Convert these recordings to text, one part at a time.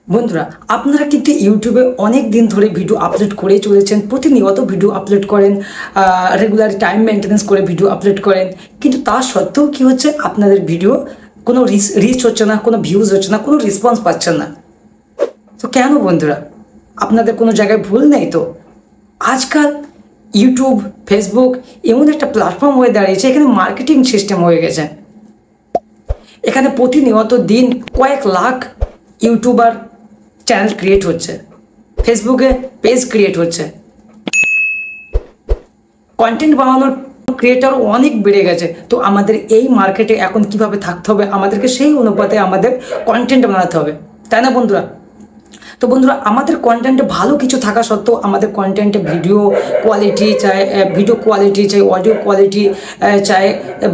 বন্ধুরা, আপনারা কিন্তু ইউটিউবে অনেক দিন ধরে ভিডিও আপলোড করে চলেছেন, প্রতিনিয়ত ভিডিও আপলোড করেন, রেগুলার টাইম মেনটেন্স করে ভিডিও আপলোড করেন, কিন্তু তা সত্ত্বেও কী হচ্ছে, আপনাদের ভিডিও কোনো রিচ হচ্ছে না, কোনো ভিউজ হচ্ছে না, কোনো রেসপন্স পাচ্ছেন না। তো কেন বন্ধুরা? আপনাদের কোনো জায়গায় ভুল নেই তো? আজকাল ইউটিউব, ফেসবুক এমন একটা প্ল্যাটফর্ম হয়ে দাঁড়িয়েছে, এখানে মার্কেটিং সিস্টেম হয়ে গেছে। এখানে প্রতিনিয়ত দিন কয়েক লাখ ইউটিউবার চ্যানেল ক্রিয়েট হচ্ছে, ফেসবুকে পেজ ক্রিয়েট হচ্ছে, কন্টেন্ট বানানোর ক্রিয়েটার অনেক বেড়ে গেছে। তো আমাদের এই মার্কেটে এখন কিভাবে থাকতে হবে, আমাদেরকে সেই অনুপাতে আমাদের কন্টেন্ট বানাতে হবে, তাই না বন্ধুরা? তো বন্ধুরা, আমাদের কন্টেন্টে ভালো কিছু থাকা সত্ত্বেও আমাদের কন্টেন্টে ভিডিও কোয়ালিটি চাই, অডিও কোয়ালিটি চাই,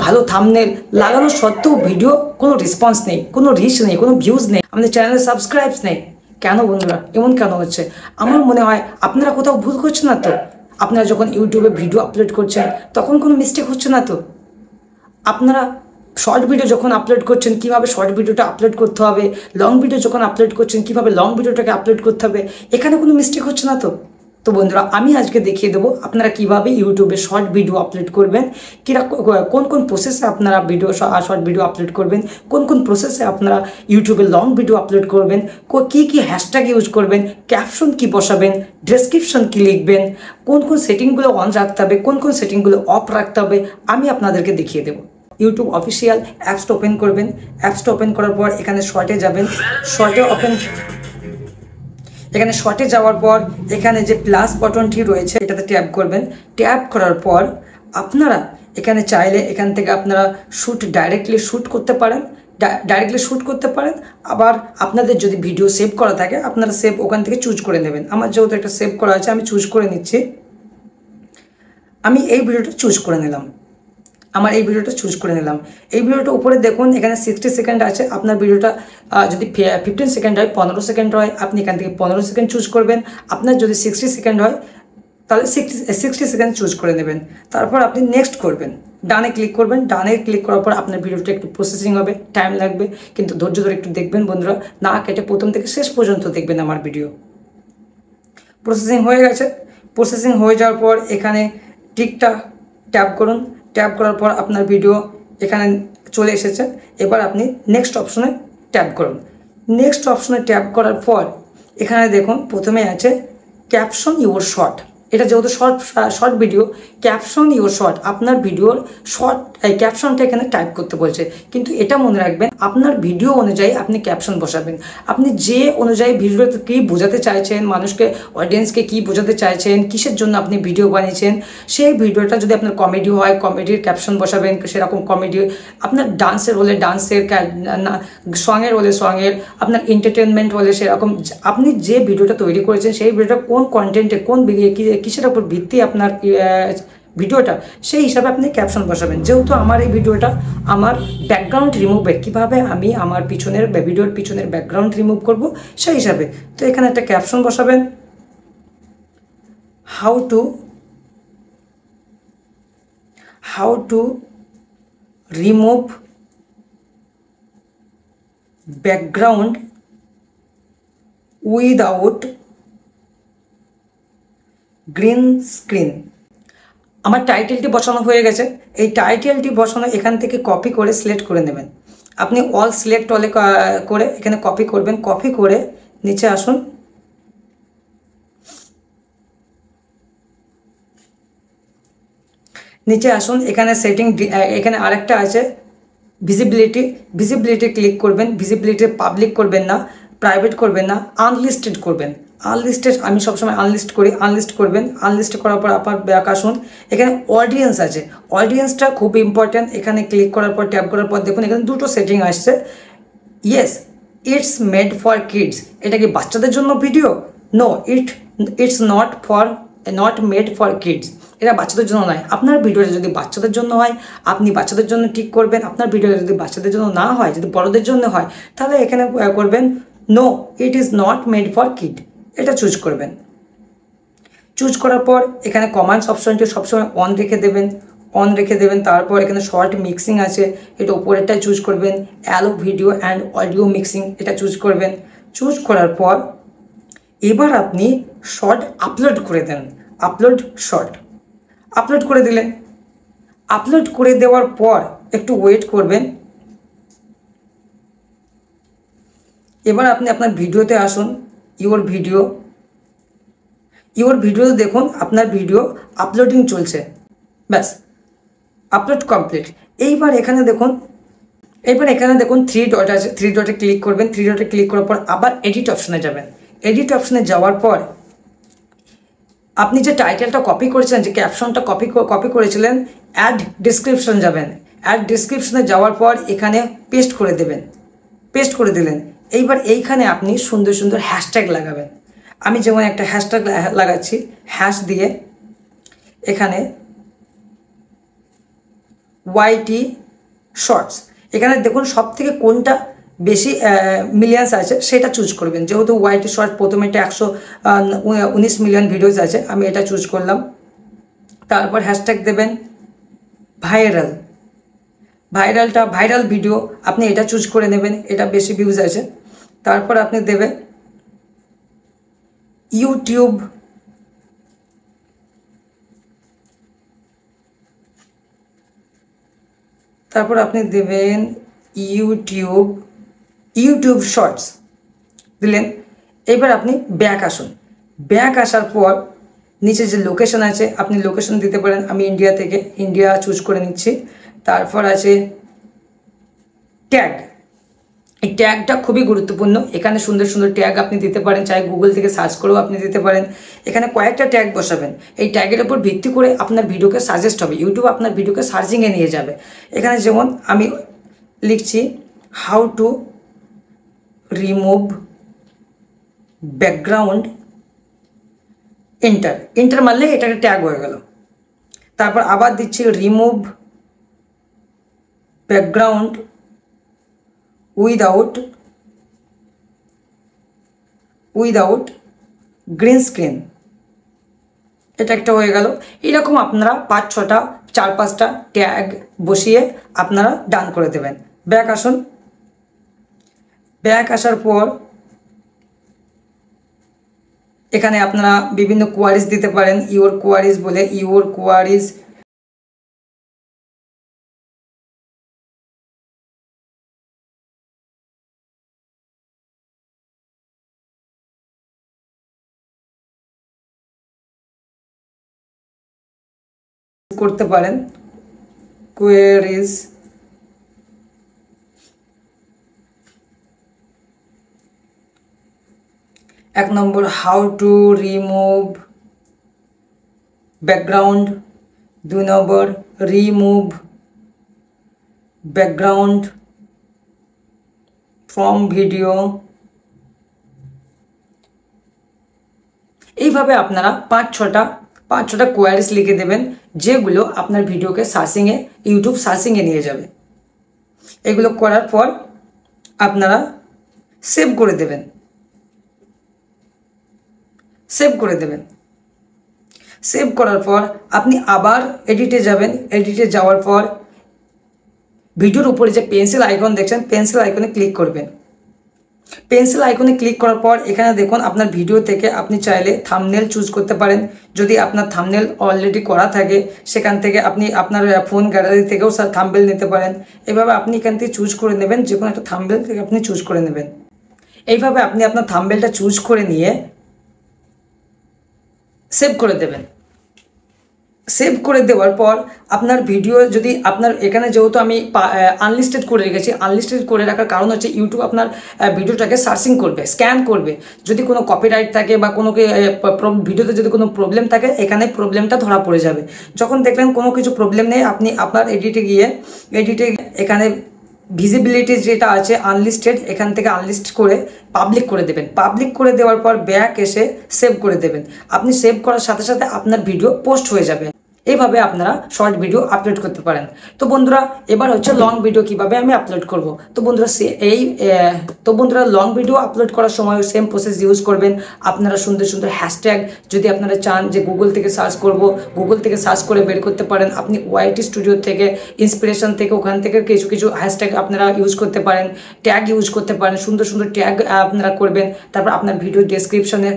ভালো থাম্বনেল লাগানো সত্ত্বেও ভিডিও কোনো রেসপন্স নেই, কোনো রিচ নেই, কোনো ভিউজ নেই, আমাদের চ্যানেলে সাবস্ক্রাইবস নেই। কেন বন্ধুরা, এমন কেন হচ্ছে? আমার মনে হয় আপনারা কোথাও ভুল করছেন না তো? আপনারা যখন ইউটিউবে ভিডিও আপলোড করছেন তখন কোনো মিস্টেক হচ্ছে না তো? আপনারা শর্ট ভিডিও যখন আপলোড করছেন কীভাবে শর্ট ভিডিওটা আপলোড করতে হবে, লং ভিডিও যখন আপলোড করছেন কীভাবে লং ভিডিওটাকে আপলোড করতে হবে, এখানে কোনো মিস্টেক হচ্ছে না তো? তো বন্ধুরা, আমি আজকে দেখিয়ে দেবো আপনারা কীভাবে ইউটিউবে শর্ট ভিডিও আপলোড করবেন, কোন কোন প্রসেসে আপনারা শর্ট ভিডিও আপলোড করবেন, কোন কোন প্রসেসে আপনারা ইউটিউবে লং ভিডিও আপলোড করবেন, কী কী হ্যাশট্যাগ ইউজ করবেন, ক্যাপশন কী বসাবেন, ডেসক্রিপশন কী লিখবেন, কোন কোন সেটিংগুলো অন রাখতে হবে, কোন কোন সেটিংগুলো অফ রাখতে হবে, আমি আপনাদেরকে দেখিয়ে দেবো। ইউটিউব অফিসিয়াল অ্যাপসটা ওপেন করবেন, অ্যাপসটা ওপেন করার পর এখানে শর্টে যাবেন, এখানে শর্টে যাওয়ার পর এখানে যে প্লাস বাটনটি রয়েছে এটাতে ট্যাপ করবেন। ট্যাপ করার পর আপনারা এখানে চাইলে এখান থেকে আপনারা ডাইরেক্টলি শ্যুট করতে পারেন, আবার আপনাদের যদি ভিডিও সেভ করা থাকে আপনারা সেভ ওখান থেকে চুজ করে নেবেন। আমার যেহেতু একটা সেভ করা আছে আমি চুজ করে নিচ্ছি, আমি এই ভিডিওটা চুজ করে নিলাম। এই ভিডিওটা উপরে দেখুন এখানে 60 সেকেন্ড আছে। আপনার ভিডিওটা যদি 15 সেকেন্ড হয়, 15 সেকেন্ড হয়, আপনি এখান থেকে 15 সেকেন্ড চুজ করবেন। আপনার যদি 60 সেকেন্ড হয় তাহলে 60 সেকেন্ড চুজ করে নেবেন। তারপর আপনি নেক্সট করবেন, ডানে ক্লিক করবেন। ডানে ক্লিক করার পর আপনার ভিডিওটা একটু প্রসেসিং হবে, টাইম লাগবে, কিন্তু ধৈর্য ধরে একটু দেখবেন বন্ধুরা, না কেটে প্রথম থেকে শেষ পর্যন্ত দেখবেন আমার ভিডিও। প্রসেসিং হয়ে গেছে। প্রসেসিং হয়ে যাওয়ার পর এখানে টিকটা ট্যাপ করুন। ট্যাপ করার পর আপনার ভিডিও এখানে চলে এসেছে। এবার আপনি নেক্সট অপশনে ট্যাপ করুন। নেক্সট অপশনে ট্যাপ করার পর এখানে দেখুন প্রথমে আছে ক্যাপশন ইউর শর্ট। এটা যেহেতু short video, caption your short, আপনার ভিডিওর ক্যাপশনটা এখানে টাইপ করতে বলছে। কিন্তু এটা মনে রাখবেন, আপনার ভিডিও অনুযায়ী আপনি ক্যাপশন বসাবেন। আপনি যে অনুযায়ী ভিডিওতে কী বোঝাতে চাইছেন, মানুষকে, অডিয়েন্সকে কী বোঝাতে চাইছেন, কিসের জন্য আপনি ভিডিও বানিয়েছেন, সেই ভিডিওটা যদি আপনার কমেডি হয় কমেডির ক্যাপশন বসাবেন, সেরকম কমেডি। আপনার ডান্সের হলে ডান্সের, সঙের হলে সঙের, আপনার এন্টারটেনমেন্ট হলে সেরকম। আপনি যে ভিডিওটা তৈরি করেছেন সেই ভিডিওটা কোন কন্টেন্টে, কোন কিসের উপর ভিত্তি আপনার ভিডিওটা, সেই হিসাবে আপনি ক্যাপশন বসাবেন। যেহেতু আমার এই ভিডিওটা আমার ব্যাকগ্রাউন্ড রিমুভের, কীভাবে আমি আমার ভিডিওর পিছনের ব্যাকগ্রাউন্ড রিমুভ করব সেই হিসাবে, তো এখানে একটা ক্যাপশন বসাবেন, how to remove background without green screen. আমার টাইটেলটি বসানো হয়ে গেছে। এই টাইটেলটি বসানো এখান থেকে কপি করে সিলেক্ট করে নেবেন। আপনি অল সিলেক্ট অলে করে এখানে কপি করবেন। কপি করে নিচে আসুন, এখানে সেটিং, এখানে আরেকটা আছে ভিজিবিলিটি ক্লিক করবেন। ভিজিবিলিটি পাবলিক করবেন না, প্রাইভেট করবেন না, আনলিস্টেড করবেন। আমি সবসময় আনলিস্ট করি, আনলিস্ট করবেন। আনলিস্ট করার পর আপনার ব্যাক আসুন, এখানে অডিয়েন্স আছে, অডিয়েন্সটা খুব ইম্পর্ট্যান্ট। এখানে ক্লিক করার পর ট্যাপ করার পর দেখুন এখানে দুটো সেটিং আসছে। Yes, it's made for kids. এটা কি বাচ্চাদের জন্য video? No, it's not made for kids. এটা বাচ্চাদের জন্য নয়। আপনার ভিডিওটা যদি বাচ্চাদের জন্য হয় আপনি বাচ্চাদের জন্য ঠিক করবেন। আপনার ভিডিওটা যদি বাচ্চাদের জন্য না হয়, যদি বড়দের জন্য হয়, তাহলে এখানে করবেন no, it is not made for kid, এটা চুজ করবেন। চুজ করার পর এখানে কমান্ডস অপশনটি সবসময় অন রেখে দেবেন। তারপর এখানে শর্ট মিক্সিং আছে, এটা উপরেরটাই চুজ করবেন। Allow video and audio mixing, এটা চুজ করবেন। চুজ করার পর এবার আপনি শর্ট আপলোড করে দেন। আপলোড শর্ট আপলোড করে দিলেন। আপলোড করে দেওয়ার পর একটু ওয়েট করবেন। এবার আপনি আপনার ভিডিওতে আসুন। ইওর ভিডিও দেখুন আপনার ভিডিও আপলোডিং চলছে। ব্যাস, আপলোড কমপ্লিট। এইবার এখানে দেখুন থ্রি ডট আছে, থ্রি ডটে ক্লিক করবেন। থ্রি ডটে ক্লিক করার পর আবার এডিট অপশনে যাবেন। এডিট অপশনে যাওয়ার পর আপনি যে টাইটেলটা কপি করেছিলেন, যে ক্যাপশনটা কপি করেছিলেন, অ্যাড ডিসক্রিপশন যাবেন। অ্যাড ডিসক্রিপশনে যাওয়ার পর এখানে পেস্ট করে দেবেন। পেস্ট করে দিলেন। এইবার এইখানে আপনি সুন্দর সুন্দর হ্যাশট্যাগ লাগাবেন। আমি যেমন একটা হ্যাশট্যাগ লাগাচ্ছি, হ্যাশ দিয়ে এখানে ওয়াইটি শর্টস, এখানে দেখুন সব থেকে কোনটা বেশি মিলিয়ন্স আছে সেটা চুজ করবেন। যেহেতু ওয়াইটি শর্ট প্রথমে এটা 119 মিলিয়ন ভিডিওস আছে, আমি এটা চুজ করলাম। তারপর হ্যাশট্যাগ দেবেন ভাইরাল ভিডিও, আপনি এটা চুজ করে নেবেন, এটা বেশি ভিউজ আছে। তারপর আপনি দেবেন ইউটিউব, তারপর আপনি দেবেন ইউটিউব শর্টস দিলেন। এবার আপনি ব্যাক আসুন। ব্যাক আসার পর নিচে যে লোকেশন আছে আপনি লোকেশন দিতে পারেন। আমি ইন্ডিয়া চুজ করে নিচ্ছি। তারপর আছে ট্যাগ। এই ট্যাগটা খুবই গুরুত্বপূর্ণ। এখানে সুন্দর সুন্দর ট্যাগ আপনি দিতে পারেন, চাই গুগল থেকে সার্চ করেও আপনি দিতে পারেন। এখানে কয়েকটা ট্যাগ বসাবেন। এই ট্যাগের উপর ভিত্তি করে আপনার ভিডিওকে সাজেস্ট হবে, ইউটিউব আপনার ভিডিওকে সার্চিংয়ে নিয়ে যাবে। এখানে যেমন আমি লিখছি how to remove background, enter মারলে এটা একটা ট্যাগ হয়ে গেল। তারপর আবার দিচ্ছি remove background without green screen, এটা একটা হয়ে গেল। এরকম আপনারা 5-6টা 4-5টা ট্যাগ বসিয়ে আপনারা ডান করে দেবেন। ব্যাক আসুন। ব্যাক আসার পর এখানে আপনারা বিভিন্ন কোয়ারিজ দিতে পারেন। ইওর কোয়ারিজ করতে পারেন। কোয়ারিজ এক নম্বর হাউ টু রিমুভ ব্যাকগ্রাউন্ড, 2 নম্বর রিমুভ ব্যাকগ্রাউন্ড ফ্রম ভিডিও। এইভাবে আপনারা 5-6টা কোয়ারিজ লিখে দেবেন, যেগুলো আপনার ভিডিওকে ইউটিউব সার্চিংয়ে নিয়ে যাবে। এগুলো করার পর আপনারা সেভ করে দেবেন। সেভ করার পর আপনি আবার এডিটে যাবেন। এডিটে যাওয়ার পর ভিডিওর উপরে যে পেন্সিল আইকন দেখছেন, পেন্সিল আইকনে ক্লিক করবেন। পেন্সিল আইকনে ক্লিক করার পর এখানে দেখুন আপনার ভিডিও থেকে আপনি চাইলে থাম্বনেল চুজ করতে পারেন। যদি আপনার থাম্বনেল অলরেডি করা থাকে সেখান থেকে আপনি আপনার ফোন গ্যালারি থেকেও থাম্বনেল নিতে পারেন। এভাবে আপনি এখান থেকে চুজ করে নেবেন, যে কোনো একটা থাম্বনেল থেকে আপনি চুজ করে নেবেন। এইভাবে আপনি আপনার থাম্বনেলটা চুজ করে নিয়ে সেভ করে দেবেন। সেভ করে দেওয়ার পর আপনার ভিডিও যদি আপনার এখানে, যেহেতু আমি আনলিস্টেড করে রেখেছি, আনলিস্টেড করে রাখার কারণ হচ্ছে ইউটিউব আপনার ভিডিওটাকে সার্চিং করবে, স্ক্যান করবে। যদি কোনো কপিরাইট থাকে বা কোনো ভিডিওতে যদি কোনো প্রবলেম থাকে, এখানে প্রবলেমটা ধরা পড়ে যাবে। যখন দেখলেন কোনো কিছু প্রবলেম নেই, আপনি আপনার এডিটে এখানে ভিজিবিলিটি যেটা আছে আনলিস্টেড, এখান থেকে আনলিস্ট করে পাবলিক করে দেবেন। পাবলিক করে দেওয়ার পর ব্যাক এসে সেভ করে দেবেন। আপনি সেভ করার সাথে সাথে আপনার ভিডিও পোস্ট হয়ে যাবে। এইভাবে আপনারা শর্ট ভিডিও আপলোড করতে পারেন। তো বন্ধুরা এবার হচ্ছে লং ভিডিও কিভাবে আমি আপলোড করব। তো বন্ধুরা লং ভিডিও আপলোড করার সময় সেম প্রসেস ইউজ করবেন। আপনারা সুন্দর সুন্দর হ্যাশট্যাগ যদি আপনারা চান যে গুগল থেকে সার্চ করব, গুগল থেকে সার্চ করে বের করতে পারেন। আপনি ওয়াইটি স্টুডিও থেকে, ইন্সপিরেশন থেকে, ওখান থেকে কিছু কিছু হ্যাশট্যাগ আপনারা ইউজ করতে পারেন, ট্যাগ ইউজ করতে পারেন, সুন্দর সুন্দর ট্যাগ আপনারা করবেন। তারপর আপনার ভিডিও ডেসক্রিপশনে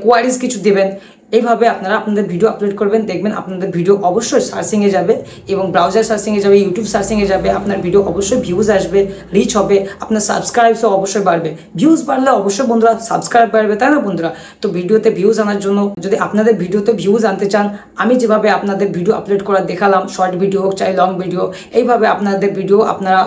কোয়ারিজ কিছু দেবেন। এইভাবে আপনারা আপনাদের ভিডিও আপলোড করবেন, দেখবেন আপনাদের ভিডিও অবশ্যই সার্চিংয়ে যাবে এবং ব্রাউজার সার্চিংয়ে যাবে, ইউটিউব সার্চিংয়ে যাবে। আপনার ভিডিও অবশ্যই ভিউজ আসবে, রিচ হবে, আপনার সাবস্ক্রাইবসও অবশ্যই বাড়বে। ভিউজ বাড়লে অবশ্যই বন্ধুরা সাবস্ক্রাইব বাড়বে, তাই না বন্ধুরা? তো ভিডিওতে ভিউজ আনার জন্য যদি আপনাদের ভিডিওতে ভিউজ আনতে চান, আমি যেভাবে আপনাদের ভিডিও আপলোড করা দেখালাম, শর্ট ভিডিও হোক চাই লং ভিডিও, এইভাবে আপনাদের ভিডিও আপনারা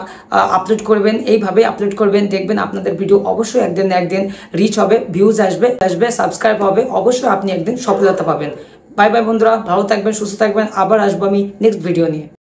আপলোড করবেন, এইভাবে আপলোড করবেন। দেখবেন আপনাদের ভিডিও অবশ্যই একদিন না একদিন রিচ হবে, ভিউজ আসবে, সাবস্ক্রাইব হবে, অবশ্যই আপনি একদিন সফলতা পাবেন। বাই বাই বন্ধুরা, ভালো থাকবেন, সুস্থ থাকবেন। আবার আসবো আমি নেক্সট ভিডিও নিয়ে।